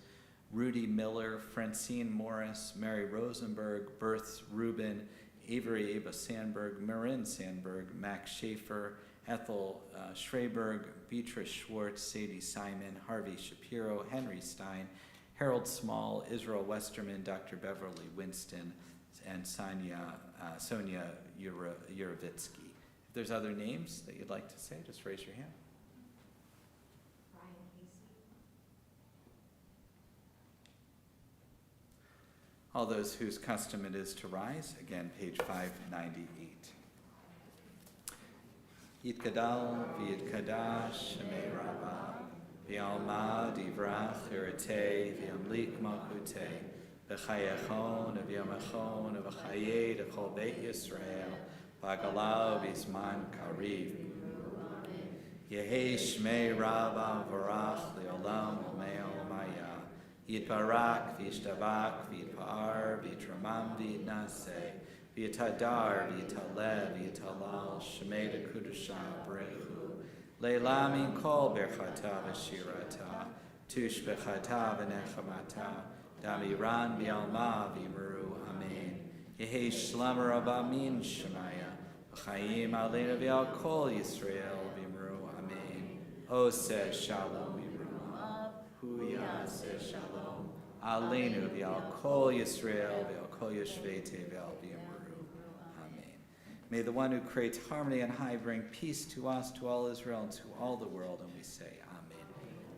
Rudy Miller, Francine Morris, Mary Rosenberg, Berths Rubin, Avery Ava Sandberg, Marin Sandberg, Max Schaefer, Ethel Schreiberg, Beatrice Schwartz, Sadie Simon, Harvey Shapiro, Henry Stein, Harold Small, Israel Westerman, Dr. Beverly Winston, and Sonia Yurovitsky. If there's other names that you'd like to say, just raise your hand. Ryan Casey. All those whose custom it is to rise, again, page 598. Yitgadal v'yitkadash shemei Rabbah v'yalma divrach irate v'yamlik malchutei v'chayechon v'yamachon v'chayei d'chol beit Yisrael v'agalau v'zman kariv Yehi shmei Rabbah v'rach li'olam u'mei maya Yitbarak v'yishtabak v'yitpa'ar v'yitramam v'yitnaseh V'yitadar, v'yitaleh, v'yitalal, shemei d'kudusha b'rechu, le'lam in kol berchata v'shirata, tush b'chata v'nechamata, damiran v'yalma v'yimru, amen. Yehi shlam rabba min shemaya, v'chayim aleinu v'yal kol Yisrael v'yimru, amen. Oseh shalom v'yimru, huya seh shalom, aleinu v'yal kol Yisrael v'yal kol yeshvei tevel v'yimru. May the one who creates harmony on high bring peace to us, to all Israel, and to all the world, and we say amen.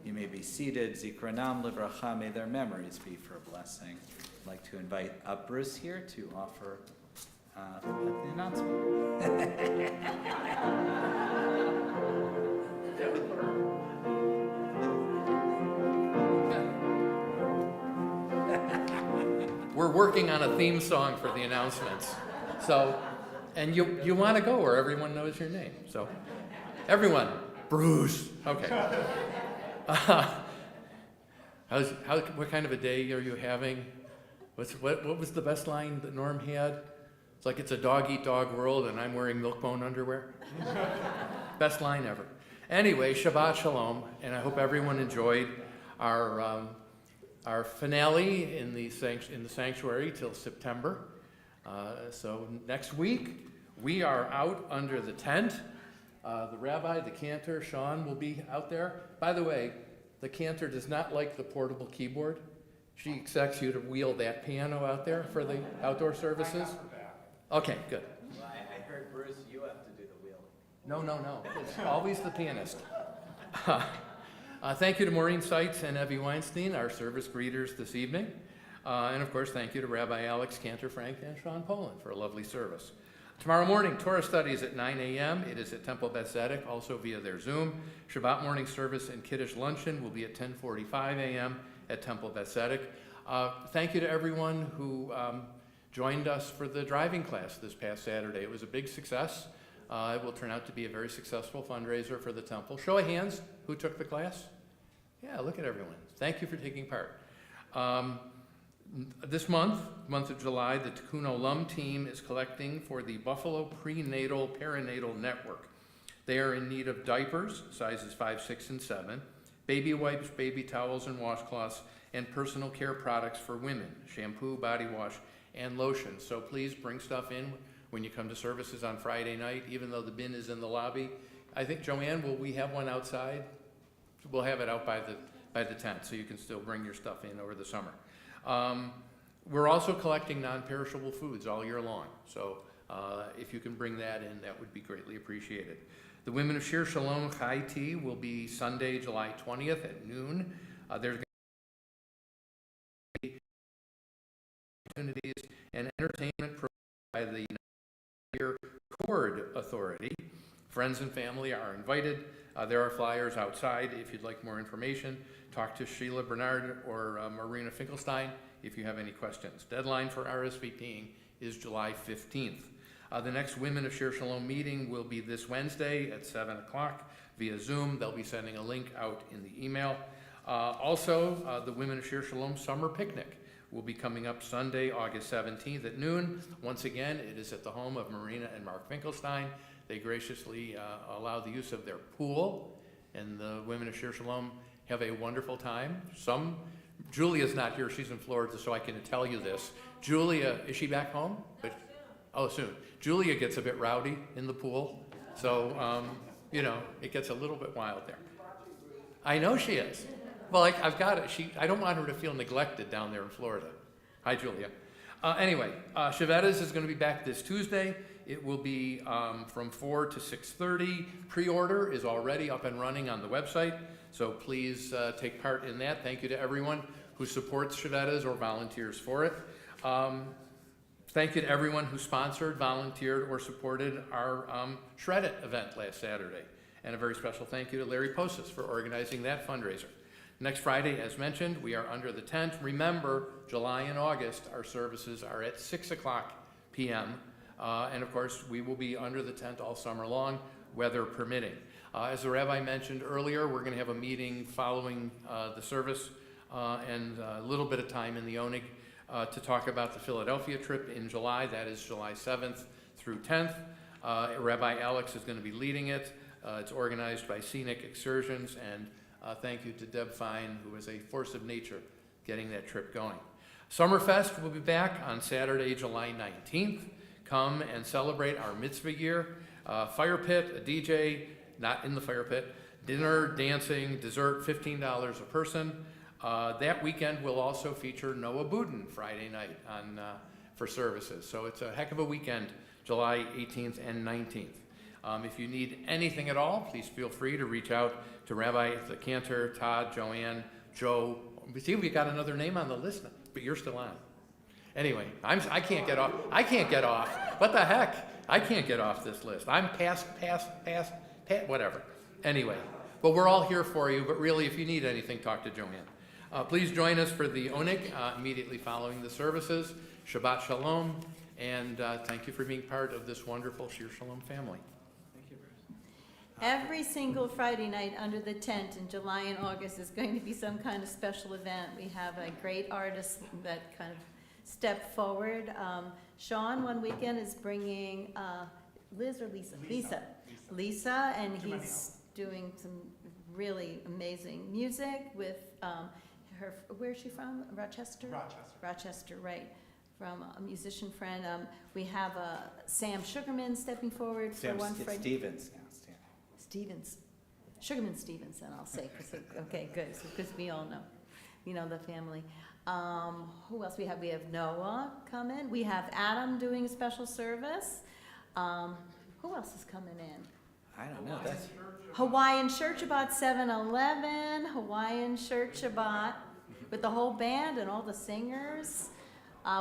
You may be seated. Zikranam livracha, may their memories be for a blessing. I'd like to invite up Bruce here to offer the announcement. We're working on a theme song for the announcements. So, and you want to go where everyone knows your name. So, everyone, Bruce. Okay. What kind of a day are you having? What was the best line that Norm had? It's like it's a dog-eat-dog world and I'm wearing milk-bone underwear. Best line ever. Anyway, Shabbat Shalom, and I hope everyone enjoyed our finale in the sanctuary till September. So next week, we are out under the tent. The rabbi, the cantor, Sean, will be out there. By the way, the cantor does not like the portable keyboard. She expects you to wheel that piano out there for the outdoor services. Okay, good. Well, I heard, Bruce, you have to do the wheeling. No. It's always the pianist. Thank you to Maureen Seitz and Evie Weinstein, our service greeters this evening. And of course, thank you to Rabbi Alex Cantor Frank and Sean Poland for a lovely service. Tomorrow morning, Torah studies at 9 a.m. It is at Temple Beth Tzedek, also via their Zoom. Shabbat morning service and Kiddush luncheon will be at 10:45 a.m. at Temple Beth Tzedek. Thank you to everyone who joined us for the driving class this past Saturday. It was a big success. It will turn out to be a very successful fundraiser for the temple. Show of hands, who took the class? Yeah, look at everyone. Thank you for taking part. This month of July, the Tikkun Olam team is collecting for the Buffalo Prenatal Perinatal Network. They are in need of diapers, sizes 5, 6, and 7, baby wipes, baby towels and washcloths, and personal care products for women, shampoo, body wash, and lotion. So please bring stuff in when you come to services on Friday night, even though the bin is in the lobby. I think, Joanne, will we have one outside? We'll have it out by the tent, so you can still bring your stuff in over the summer. We're also collecting non-perishable foods all year long, so if you can bring that in, that would be greatly appreciated. The Women of Shir Shalom Chai Tea will be Sunday, July 20th at noon. There's going to be opportunities and entertainment provided by the United Chord Authority. Friends and family are invited. There are flyers outside. If you'd like more information, talk to Sheila Bernard or Marina Finkelstein if you have any questions. Deadline for RSVPing is July 15th. The next Women of Shir Shalom meeting will be this Wednesday at 7 o'clock via Zoom. They'll be sending a link out in the email. Also, the Women of Shir Shalom Summer Picnic will be coming up Sunday, August 17th at noon. Once again, it is at the home of Marina and Mark Finkelstein. They graciously allow the use of their pool, and the Women of Shir Shalom have a wonderful time. Julia's not here, she's in Florida, so I can tell you this. Julia, is she back home? Soon. Julia gets a bit rowdy in the pool, so, it gets a little bit wild there. I know she is. Well, I've got it. I don't want her to feel neglected down there in Florida. Hi, Julia. Anyway, Shavetas is going to be back this Tuesday. It will be from 4 to 6:30. Pre-order is already up and running on the website, so please take part in that. Thank you to everyone who supports Shavetas or volunteers for it. Thank you to everyone who sponsored, volunteered, or supported our Shred It event last Saturday. And a very special thank you to Larry Postis for organizing that fundraiser. Next Friday, as mentioned, we are under the tent. Remember, July and August, our services are at 6 o'clock p.m. And of course, we will be under the tent all summer long, weather permitting. As the rabbi mentioned earlier, we're going to have a meeting following the service and a little bit of time in the Onig to talk about the Philadelphia trip in July. That is July 7th through 10th. Rabbi Alex is going to be leading it. It's organized by Scenic Excursions, and thank you to Deb Fine, who is a force of nature getting that trip going. Summerfest will be back on Saturday, July 19th. Come and celebrate our mitzvah year. Fire pit, a DJ, not in the fire pit, dinner, dancing, dessert, $15 a person. That weekend will also feature Noah Boudin Friday night for services. So it's a heck of a weekend, July 18th and 19th. If you need anything at all, please feel free to reach out to Rabbi the Cantor, Todd, Joanne, Joe. See, we got another name on the list, but you're still on. Anyway, I can't get off. I can't get off. What the heck? I can't get off this list. I'm past, whatever. Anyway, but we're all here for you. But really, if you need anything, talk to Joanne. Please join us for the Onik immediately following the services. Shabbat Shalom, and thank you for being part of this wonderful Shir Shalom family. Every single Friday night under the tent in July and August is going to be some kind of special event. We have a great artist that kind of stepped forward. Sean one weekend is bringing Liz or Lisa? Lisa, and he's doing some really amazing music with her, where's she from? Rochester? Rochester, right. From a musician friend. We have Sam Sugarman stepping forward for one Friday. Stevens now. Sugarman Stevenson, I'll say. Okay, good, because we all know, the family. Who else we have? We have Noah coming. We have Adam doing a special service. Who else is coming in? I don't know. That's Hawaiian Church Shabbat 7-11. Hawaiian Church Shabbat with the whole band and all the singers.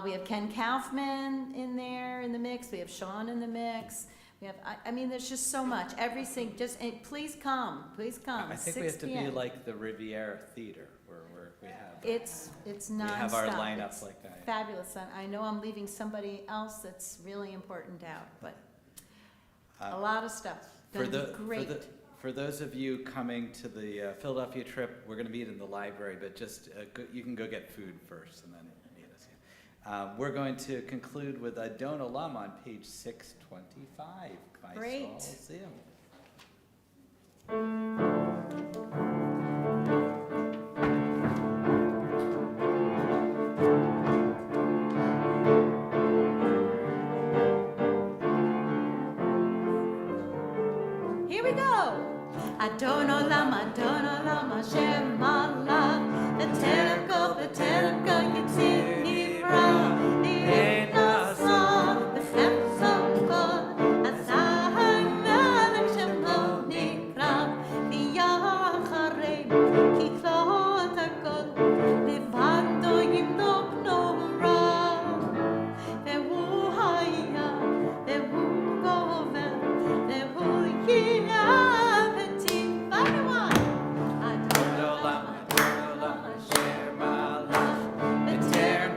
We have Ken Kaufman in there in the mix. We have Sean in the mix. We have, I mean, there's just so much. Everything, please come. I think 6 we have to be p.m. like the Riviera Theater, where we have. It's nonstop. We have our lineup It's like that. fabulous. And I know I'm leaving somebody else that's really important out, but a lot of stuff. Gonna be great. For those of you coming to the Philadelphia trip, we're going to meet in the library, but just you can go get food first and then meet us. We're going to conclude with Adon Olam on page 625. Great. See you. Here we go. Adon Olam, Hashem Allah, B'terem Kol, Yitzir Nivra, Ein Asa, B'chefzon Kol, Azah Melech Shemo Nikra, V'yacharem, Kiklot HaKol, Levado Yimdok Nora, Ve'hu Haya, Ve'hu Gover, Ve'hu Yi'avetim, everyone. Adon Olam, Hashem Allah, B'terem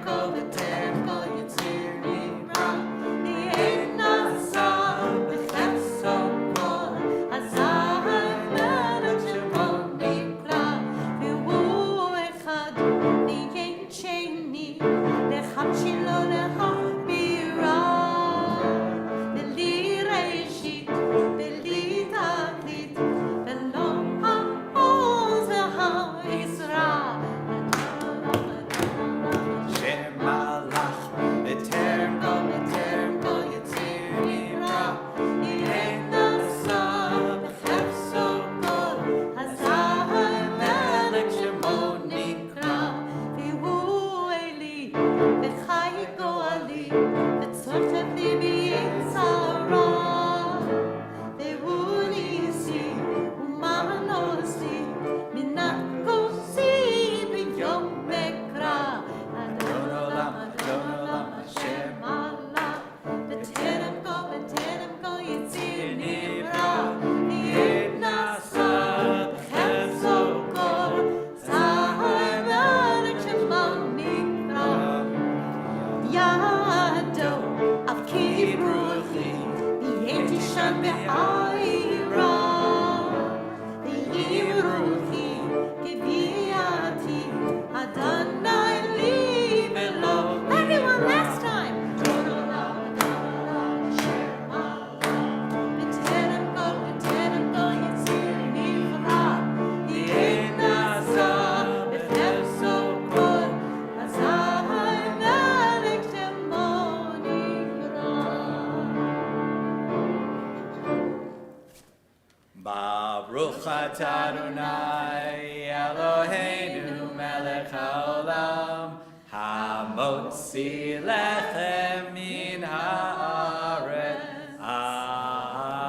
Baruch atah Adonai Eloheinu melech haolam hamotzi lechem min haaretz. Amen.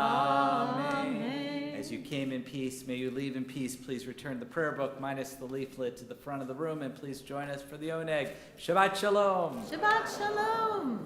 As you came in peace, may you leave in peace. Please return the prayer book minus the leaflet to the front of the room, and please join us for the oneg. Shabbat shalom. Shabbat shalom.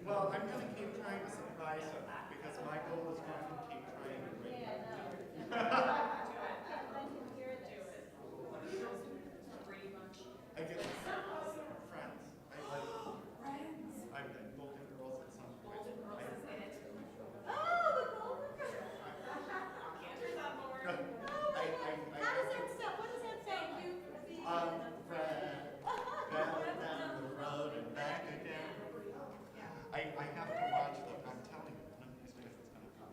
Well, I'm going to keep trying to surprise him because my goal is to keep trying to bring him. I get friends. I've been Golden Girls at some point. Golden Girls is in it. Oh, the Golden Girls. Cantor's on board. How does that sound? What does that say? Friend, down the road and back again. I have to watch them. I'm telling you, one of these days it's going to come.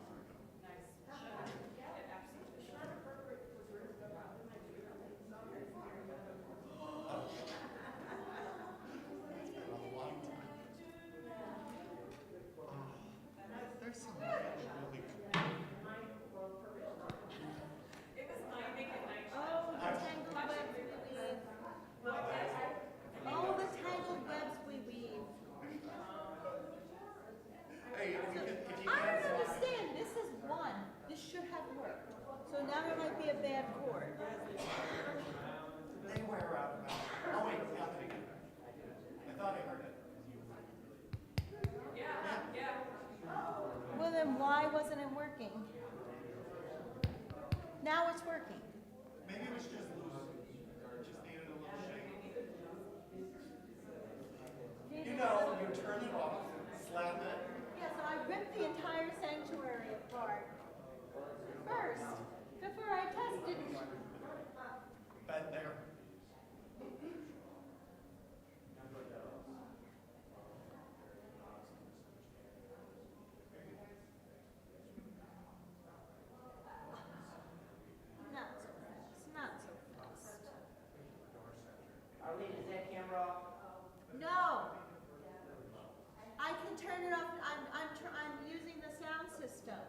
then why wasn't it working? Now it's working. Maybe it was just loose, or it just needed a little shake. You know, you turn it off, slap it. Yeah, so I ripped the entire sanctuary apart first, before I tested. Been there. Not so fast, not so fast. Arlene, is that camera off? No. I can turn it off. I'm using the sound system.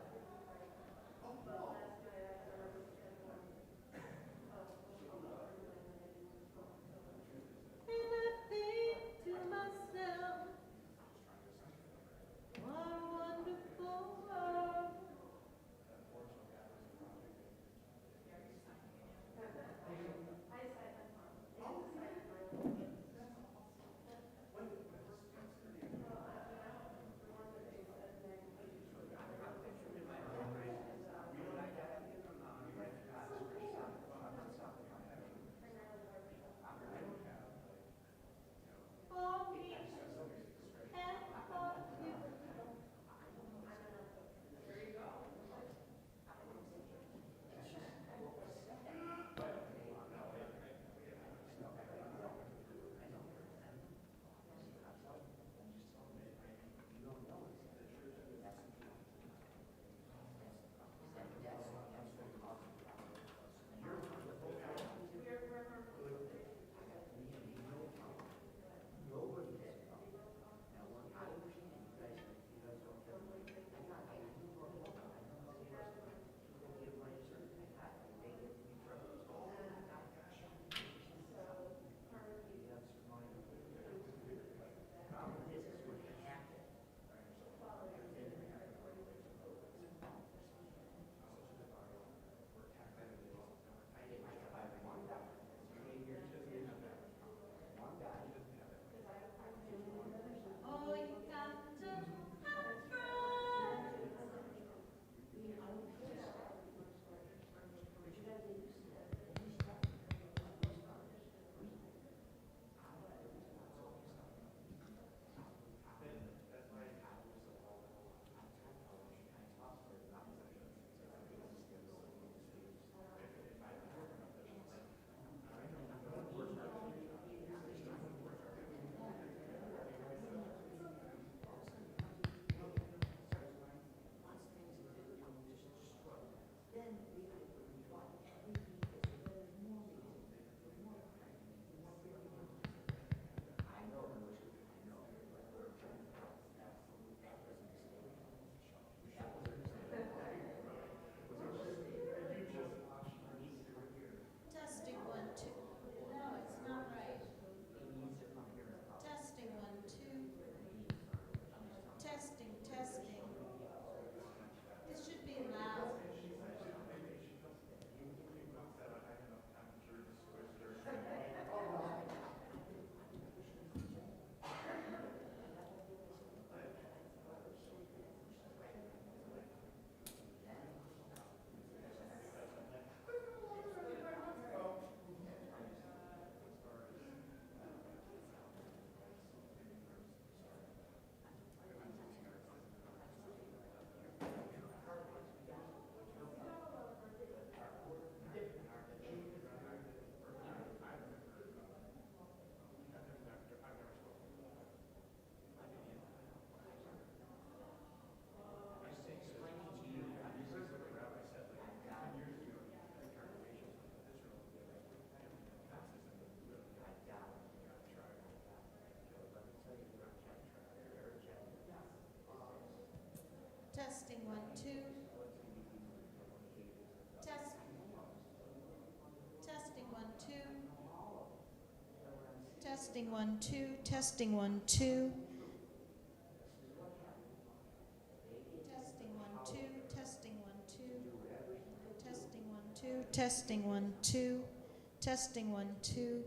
And I think to myself, what a wonderful world. For me and for you. Oh, you got to have friends. Testing 1, 2. No, it's not right. Testing 1, 2. Testing, testing. It should be loud. Testing 1, 2. Test. Testing 1, 2. Testing 1, 2. Testing 1, 2. Testing 1, 2. Testing 1, 2. Testing 1, 2. Testing 1, 2. Testing 1, 2.